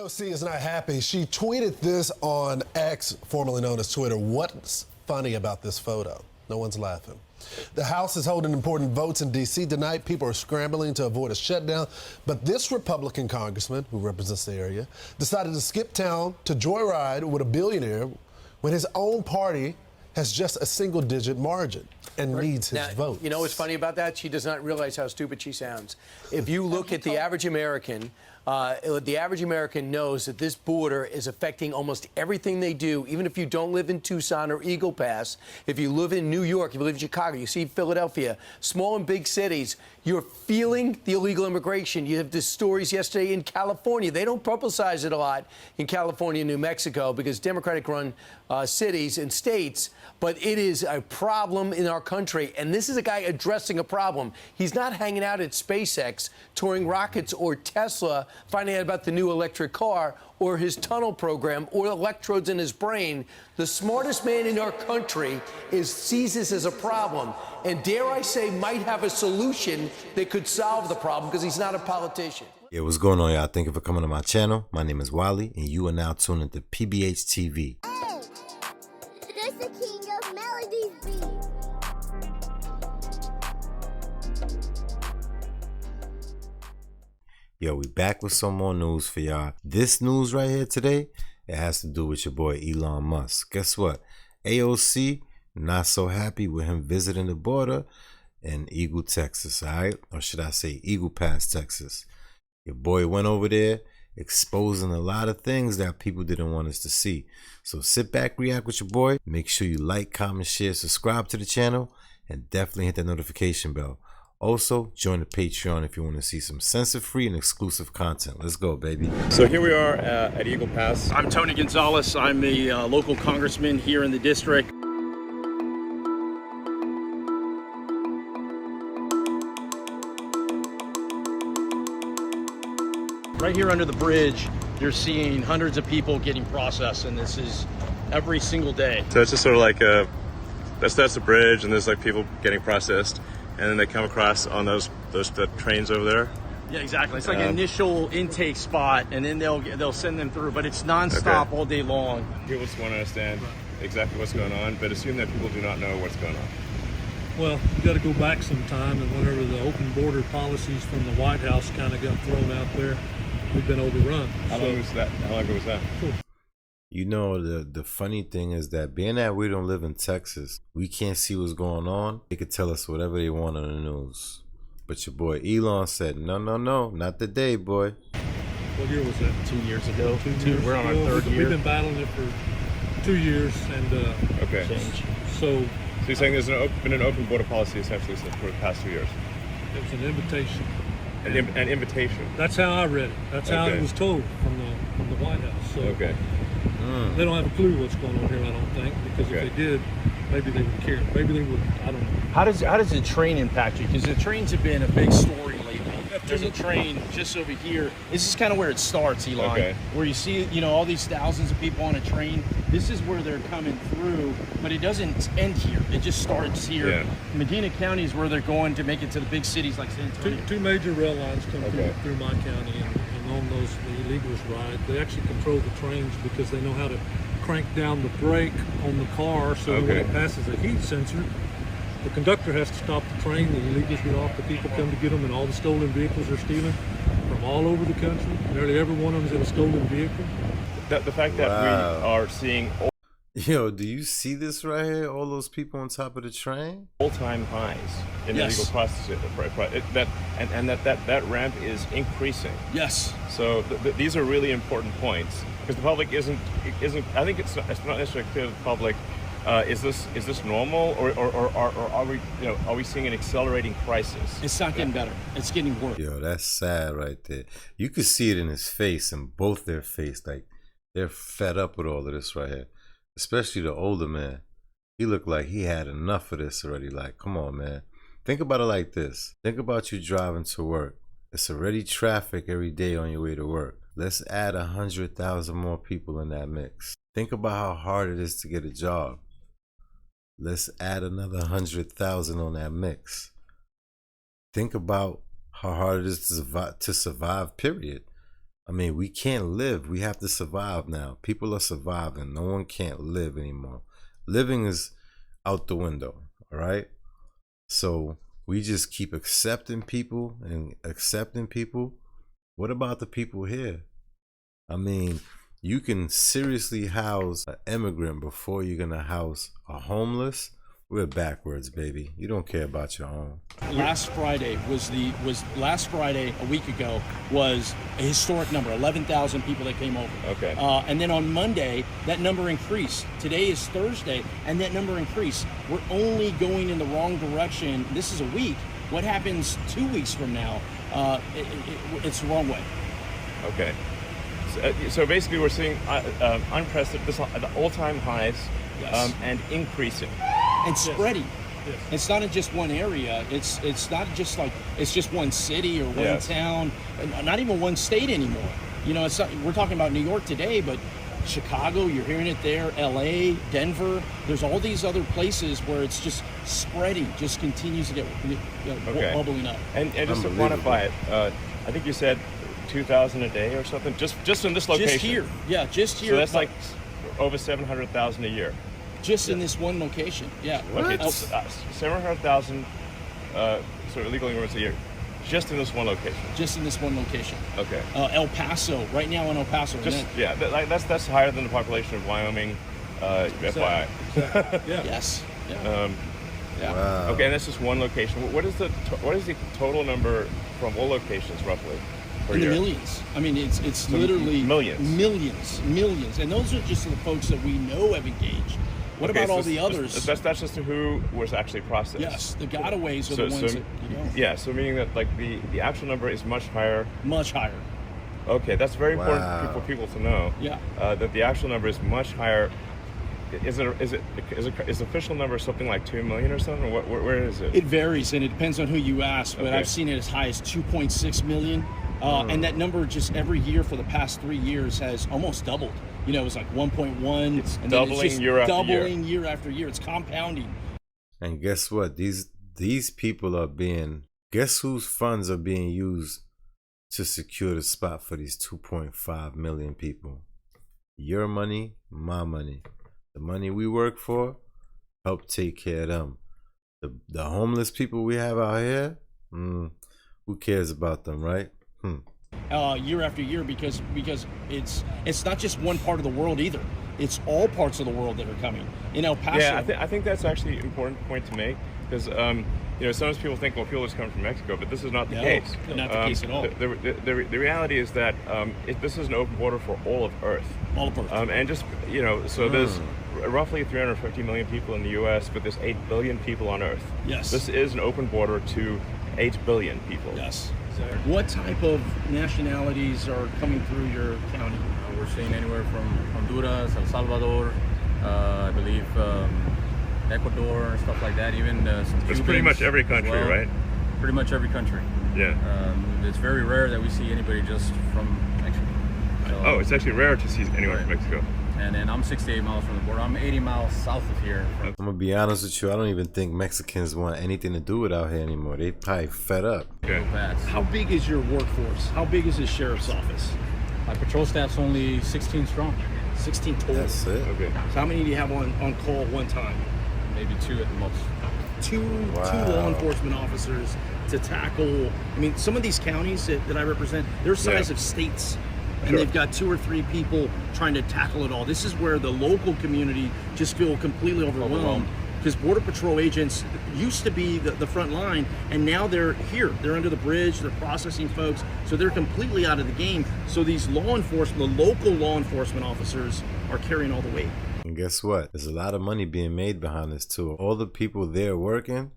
AOC is not happy. She tweeted this on X, formerly known as Twitter. What's funny about this photo? No one's laughing. The House is holding important votes in D.C. tonight. People are scrambling to avoid a shutdown. But this Republican congressman, who represents the area, decided to skip town to joyride with a billionaire when his own party has just a single-digit margin and needs his vote. You know what's funny about that? She does not realize how stupid she sounds. If you look at the average American, knows that this border is affecting almost everything they do, even if you don't live in Tucson or Eagle Pass. If you live in New York, if you live in Chicago, you see Philadelphia, small and big cities, you're feeling the illegal immigration. You have the stories yesterday in California. They don't publicize it a lot in California and New Mexico because Democratic-run cities and states, but it is a problem in our country. And this is a guy addressing a problem. He's not hanging out at SpaceX, touring rockets, or Tesla, finding out about the new electric car, or his tunnel program, or electrodes in his brain. The smartest man in our country sees this as a problem, and dare I say, might have a solution that could solve the problem, because he's not a politician. Yeah, what's going on, y'all? Thank you for coming to my channel. My name is Wally, and you are now tuned into PBH TV. This the king of melodies beat. Yo, we back with some more news for y'all. This news right here today, it has to do with your boy Elon Musk. Guess what? AOC not so happy with him visiting the border in Eagle, Texas, all right? Or should I say Eagle Pass, Texas. Your boy went over there exposing a lot of things that people didn't want us to see. So sit back, react with your boy. Make sure you like, comment, share, subscribe to the channel, and definitely hit that notification bell. Also, join the Patreon if you want to see some censor-free and exclusive content. Let's go, baby. So here we are at Eagle Pass. I'm Tony Gonzalez. I'm the local congressman here in the district. Right here under the bridge, you're seeing hundreds of people getting processed, and this is every single day. So it's just sort of like that's the bridge, and there's like people getting processed, and then they come across on those trains over there. Yeah, exactly. It's like an initial intake spot, and then they'll send them through, but it's nonstop all day long. People just want to understand exactly what's going on, but assume that people do not know what's going on. Well, you got to go back some time, and whenever the open border policies from the White House kind of got thrown out there, we've been overrun. How long was that? How long ago was that? You know, the funny thing is that being that we don't live in Texas, we can't see what's going on. They could tell us whatever they want on the news. But your boy Elon said, no, not today, boy. What year was that? 2 years ago. We're on our third year. We've been battling it for 2 years, and change. So you're saying there's been an open border policy essentially for the past 2 years? It was an invitation. An invitation. That's how I read it. That's how it was told from the White House. So they don't have a clue what's going on here, I don't think, because if they did, maybe they would care. Maybe they would. I don't know. How does the train impact you? Because the trains have been a big story lately. There's a train just over here. This is kind of where it starts, Elon. Where you see, all these thousands of people on a train. This is where they're coming through, but it doesn't end here. It just starts here. Yeah. Medina County is where they're going to make it to the big cities like San Antonio. Two major rail lines come through my county, and on those the illegals ride. They actually control the trains because they know how to crank down the brake on the car so that when it passes a heat sensor, the conductor has to stop the train, the illegals get off, the people come to get them, and all the stolen vehicles are stealing from all over the country. Nearly every one of them is in a stolen vehicle. The fact that we are seeing... Yo, do you see this right here? All those people on top of the train? All-time highs in illegal processing. That ramp is increasing. Yes. So these are really important points because the public isn't. I think it's not necessarily clear to the public. Is this normal, or are we seeing an accelerating crisis? It's not getting better. It's getting worse. Yo, that's sad right there. You could see it in his face, in both their face, like they're fed up with all of this right here. Especially the older man. He looked like he had enough of this already. Like, come on, man. Think about it like this. Think about you driving to work. It's already traffic every day on your way to work. Let's add 100,000 more people in that mix. Think about how hard it is to get a job. Let's add another 100,000 on that mix. Think about how hard it is to survive, period. I mean, we can't live. We have to survive now. People are surviving. No one can't live anymore. Living is out the window, all right? So we just keep accepting people and accepting people. What about the people here? I mean, you can seriously house an immigrant before you're gonna house a homeless. We're backwards, baby. You don't care about your own. Last Friday a week ago was a historic number, 11,000 people that came over. Okay. And then on Monday, that number increased. Today is Thursday, and that number increased. We're only going in the wrong direction. This is a week. What happens 2 weeks from now? It's the wrong way. Okay. So basically, we're seeing unprecedented, all-time highs, Yes. and increasing. And spreading. Yes. It's not in just one area. It's not just like it's just one city or one Yes. town, and not even one state anymore. You know, it's not, we're talking about New York today, but Chicago, you're hearing it there, LA, Denver. There's all these other places where it's just spreading, just continues to get Okay. bubbling up. And just to Unbelievable. quantify it, I think you said 2,000 a day or something, just in this location. Just here, yeah, just here. So that's but like over 700,000 a year. just in this one location, yeah. Okay, 700,000 sort of illegal immigrants a year, just in this one location. Just in this one location. Okay. El Paso, right now in El Paso. and Just then- that's higher than the population of Wyoming, FYI. Yeah. Yes. Yeah. Yeah. Wow. Okay, and that's just one location. What is the total number from all locations roughly per In the year? millions. I mean, it's So literally millions. millions, and those are just the folks that we know have engaged. What Okay, about so all the others? That's just who was actually processed. Yes, the gotaways are the ones that you know, Yeah, so meaning that like the actual number is much higher. much higher. Okay, that's very Wow. important for people to know. Yeah. That the actual number is much higher. Is the official number something like 2 million or something? Where is it? It varies, and it depends on who you ask. But Okay. I've seen it as high as 2.6 million, and that number just every year for the past 3 years has almost doubled. You know, it was like 1.1. It's and then doubling just year after year. doubling year after year. It's compounding. And guess what? These people are being, guess whose funds are being used to secure the spot for these 2.5 million people? Your money, my money. The money we work for, help take care of them. The homeless people we have out here, who cares about them, right? Year after year because it's not just one part of the world either. It's all parts of the world that are coming. In El Paso. Yeah, I think that's actually an important point to make because sometimes people think, well, people just come from Mexico, but this is not the case. Not the case at all. The reality is that this is an open border for all of Earth. All of Earth. And just so there's roughly 350 million people in the U.S., but there's 8 billion people on Earth. Yes. This is an open border to 8 billion people. Yes. What type of nationalities are coming through your county? We're seeing anywhere from Honduras, El Salvador, I believe Ecuador and stuff like that. Even some It's Cubans pretty much every as country, well. right? Pretty much every country. Yeah. It's very rare that we see anybody just from Mexico. So, Oh, it's actually rare to see anyone from Right. Mexico. And then I'm 68 miles from the border. I'm 80 miles south of here. I'm gonna be honest with you, I don't even think Mexicans want anything to do with out here anymore. They probably fed up. Okay. Fast. How big is your workforce? How big is the sheriff's office? My patrol staff's only 16 strong. 16 total. That's it. Okay. So how many do you have on call at one time? Maybe 2 at the most. Two Wow. law enforcement officers to tackle. I mean, some of these counties that I represent, they're size Yeah. of states. And Sure. they've got 2 or 3 people trying to tackle it all. This is where the local community just feel completely overwhelmed. Because Border Patrol agents used to be the front line, and now they're here. They're under the bridge, they're processing folks, so they're completely out of the game. So these law enforcement, the local law enforcement officers are carrying all the weight. And guess what? There's a lot of money being made behind this too. All the people there working,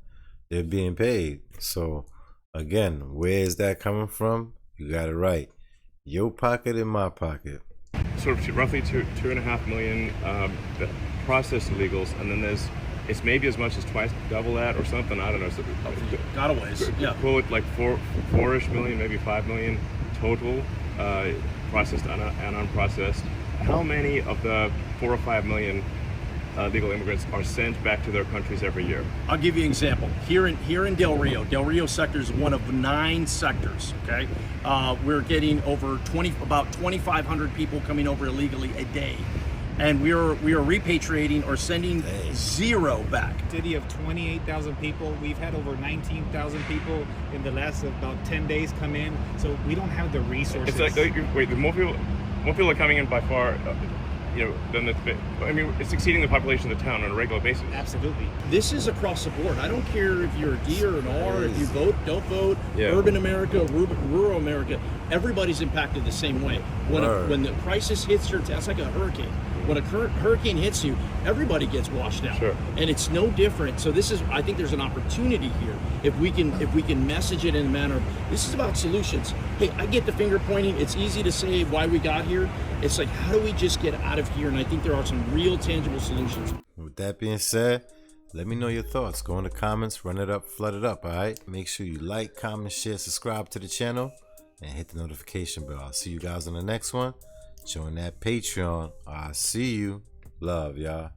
they're being paid. So again, where is that coming from? You got it right. Your pocket and my pocket. Sort of roughly 2.5 million processed illegals, and then it's maybe as much as twice double that or something. I don't know. So, Gotaways, yeah. Call it like 4-ish million, maybe 5 million total processed and unprocessed. How many of the 4 or 5 million legal immigrants are sent back to their countries every year? I'll give you an example. Here in Del Rio sector is one of 9 sectors. Okay, we're getting over about 2,500 people coming over illegally a day, and we are repatriating or sending 0 back. City of 28,000 people. We've had over 19,000 people in the last about 10 days come in. So we don't have the resources. It's like wait, more people are coming in by far. Than it's exceeding the population of the town on a regular basis. Absolutely. This is across the board. I don't care if you're a D or an R, if you vote, don't vote, Yeah. urban America, rural America, everybody's impacted the same way. When the crisis hits your town, it's like a hurricane. When a hurricane hits you, everybody gets washed out. Sure. And it's no different. So I think there's an opportunity here if we can message it in a manner of, this is about solutions. Hey, I get the finger pointing. It's easy to say why we got here. It's like, how do we just get out of here? And I think there are some real tangible solutions. With that being said, let me know your thoughts. Go in the comments, run it up, flood it up, all right? Make sure you like, comment, share, subscribe to the channel, and hit the notification bell. I'll see you guys on the next one. Join that Patreon. I'll see you. Love, y'all.